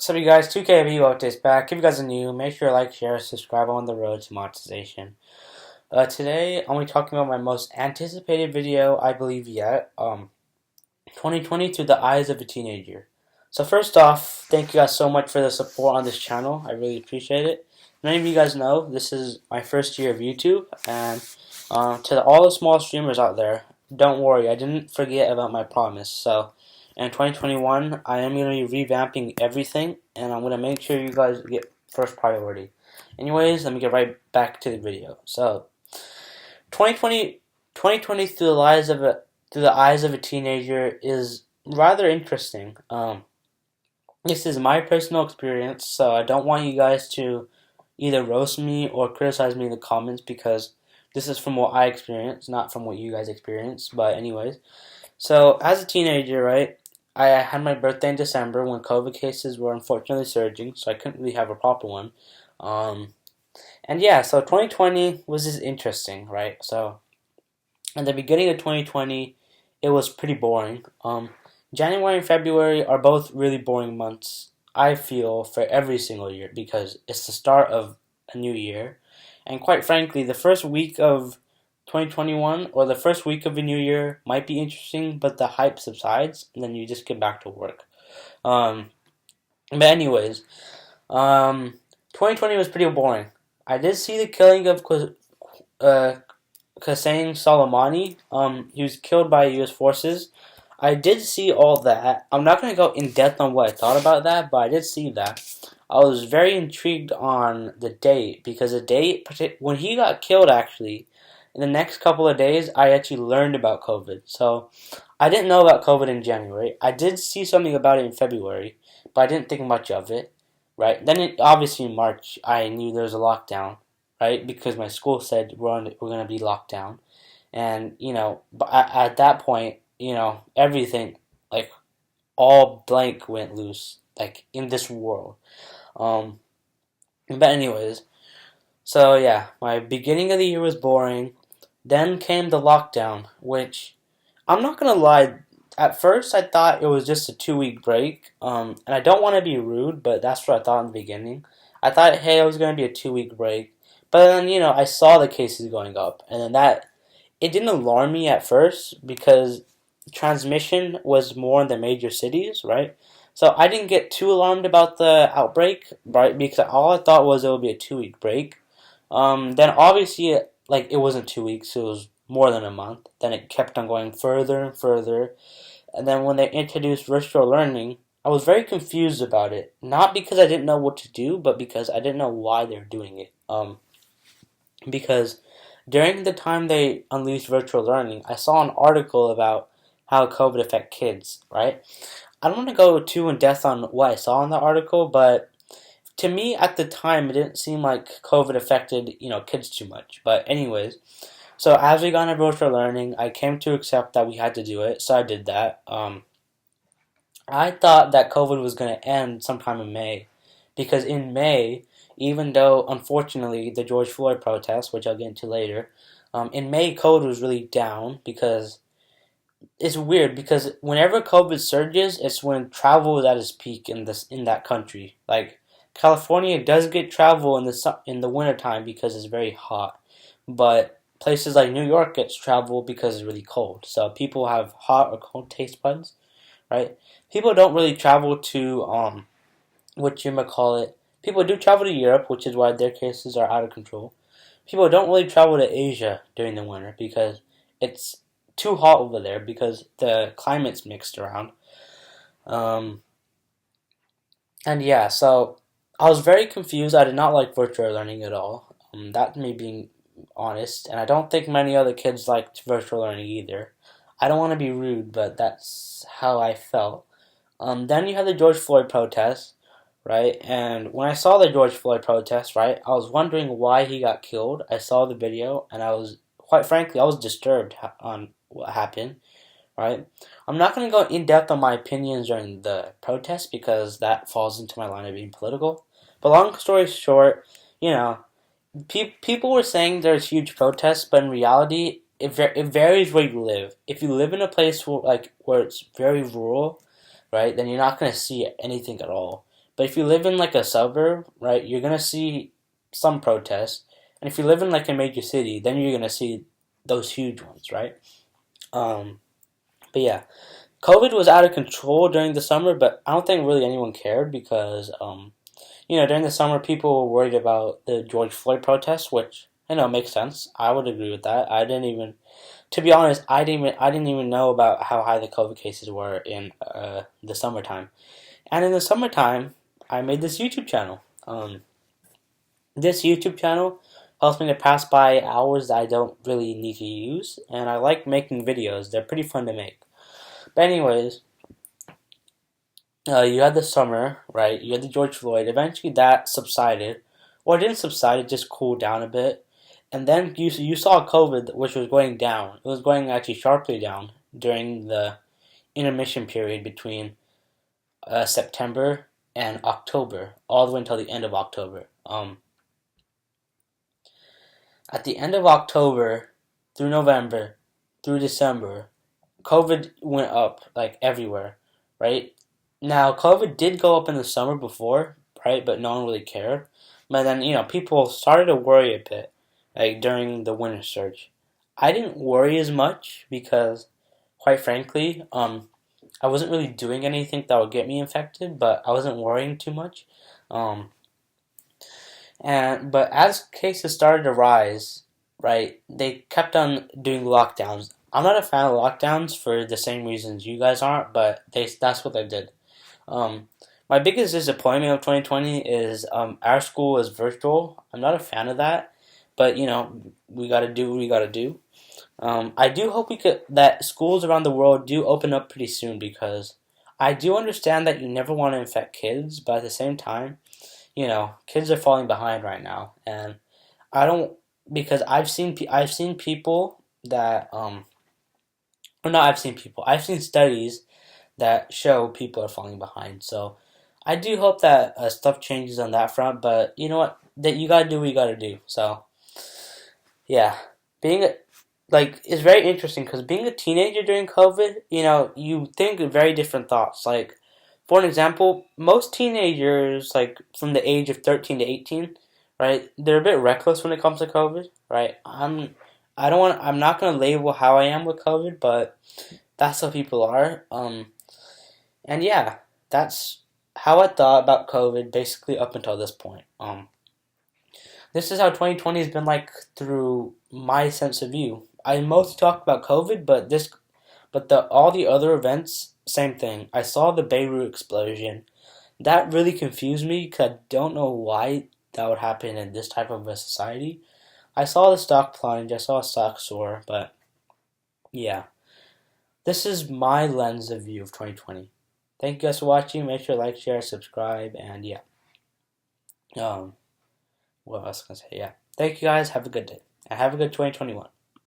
So you guys, 2KB updates back. If you guys are new, make sure to like, share, subscribe on the road to monetization. Today, I'm going to be talking about my most anticipated video, I believe yet. 2020 through the eyes of a teenager. So first off, thank you guys so much for the support on this channel. I really appreciate it. Many of you guys know this is my first year of YouTube, and to all the small streamers out there, don't worry, I didn't forget about my promise. So in 2021, I am going to be revamping everything, and I'm going to make sure you guys get first priority. Anyways, let me get right back to the video. So 2020 through the eyes of a teenager is rather interesting. This is my personal experience, so I don't want you guys to either roast me or criticize me in the comments because this is from what I experienced, not from what you guys experienced. But anyways, so as a teenager, right, I had my birthday in December when COVID cases were unfortunately surging, so I couldn't really have a proper one. And yeah, so 2020 was just interesting, right? So at the beginning of 2020, it was pretty boring. January and February are both really boring months, I feel, for every single year because it's the start of a new year. And quite frankly, the first week of 2021 or the first week of a new year might be interesting, but the hype subsides and then you just get back to work. But anyways, 2020 was pretty boring. I did see the killing of Qasem Soleimani. He was killed by U.S. forces. I did see all that. I'm not going to go in depth on what I thought about that, but I did see that. I was very intrigued on the date because the date when he got killed, actually, in the next couple of days, I actually learned about COVID. So I didn't know about COVID in January. I did see something about it in February, but I didn't think much of it. Right then, obviously in March, I knew there was a lockdown. Right, because my school said we're going to be locked down, and but at that point, everything, like, all blank went loose, like, in this world. Um, but anyways, so yeah, my beginning of the year was boring. Then came the lockdown, which I'm not gonna lie. At first, I thought it was just a 2 week break. And I don't want to be rude, but that's what I thought in the beginning. I thought, hey, it was gonna be a 2 week break. But then, I saw the cases going up, and then it didn't alarm me at first because transmission was more in the major cities, right? So I didn't get too alarmed about the outbreak, right? Because all I thought was it would be a 2 week break. Then obviously, like, it wasn't 2 weeks; it was more than a month. Then it kept on going further and further, and then when they introduced virtual learning, I was very confused about it. Not because I didn't know what to do, but because I didn't know why they were doing it. Because during the time they unleashed virtual learning, I saw an article about how COVID affect kids, right? I don't want to go too in depth on what I saw in the article, but to me at the time it didn't seem like COVID affected, kids too much. But anyways, so as we got into virtual learning, I came to accept that we had to do it, so I did that. I thought that COVID was going to end sometime in May, because in May, even though unfortunately the George Floyd protests, which I'll get into later, in May COVID was really down because it's weird because whenever COVID surges, it's when travel is at its peak in that country. Like, California does get travel in the wintertime because it's very hot, but places like New York gets travel because it's really cold. So people have hot or cold taste buds, right? People don't really travel to what you might call it. People do travel to Europe, which is why their cases are out of control. People don't really travel to Asia during the winter because it's too hot over there because the climate's mixed around. Um, and yeah, so I was very confused. I did not like virtual learning at all. That's me being honest, and I don't think many other kids liked virtual learning either. I don't want to be rude, but that's how I felt. Then you had the George Floyd protests, right? And when I saw the George Floyd protests, right, I was wondering why he got killed. I saw the video, and quite frankly, I was disturbed on what happened, right? I'm not going to go in depth on my opinions during the protest because that falls into my line of being political. But long story short, you know, people were saying there's huge protests, but in reality, it varies where you live. If you live in a place where it's very rural, right, then you're not going to see anything at all. But if you live in like a suburb, right, you're gonna see some protests. And if you live in like a major city, then you're gonna see those huge ones, right? Um, but yeah, COVID was out of control during the summer, but I don't think really anyone cared because during the summer people were worried about the George Floyd protests, which makes sense. I would agree with that. I didn't even, to be honest, I didn't even know about how high the COVID cases were in the summertime. And in the summertime, I made this YouTube channel. This YouTube channel helps me to pass by hours that I don't really need to use, and I like making videos. They're pretty fun to make. But anyways, you had the summer, right? You had the George Floyd. Eventually, that subsided, or it didn't subside. It just cooled down a bit, and then you saw COVID, which was going down. It was going actually sharply down during the intermission period between September and October, all the way until the end of October. At the end of October through November through December, COVID went up like everywhere, right? Now, COVID did go up in the summer before, right? But no one really cared. But then, people started to worry a bit, like during the winter surge. I didn't worry as much because, quite frankly, I wasn't really doing anything that would get me infected, but I wasn't worrying too much. Um, but as cases started to rise, right, they kept on doing lockdowns. I'm not a fan of lockdowns for the same reasons you guys aren't, but that's what they did. Um, my biggest disappointment of 2020 is our school is virtual. I'm not a fan of that, but we got to do what we got to do. I do hope that schools around the world do open up pretty soon because I do understand that you never want to infect kids, but at the same time, kids are falling behind right now, and I don't because I've seen people that or not I've seen people I've seen studies that show people are falling behind. So I do hope that stuff changes on that front, but you know what? That you gotta do what you gotta do. So yeah, being a, like it's very interesting because being a teenager during COVID, you think very different thoughts. Like for an example, most teenagers like from the age of 13 to 18, right? They're a bit reckless when it comes to COVID, right? I'm not gonna label how I am with COVID, but that's how people are. And yeah, that's how I thought about COVID basically up until this point. This is how 2020 has been like through my sense of view. I mostly talked about COVID, but all the other events, same thing. I saw the Beirut explosion. That really confused me because I don't know why that would happen in this type of a society. I saw the stock plunge, I saw a stock soar, but yeah. This is my lens of view of 2020. Thank you guys for watching. Make sure to like, share, subscribe, and yeah. What else can I say? Yeah. Thank you guys. Have a good day. And have a good 2021.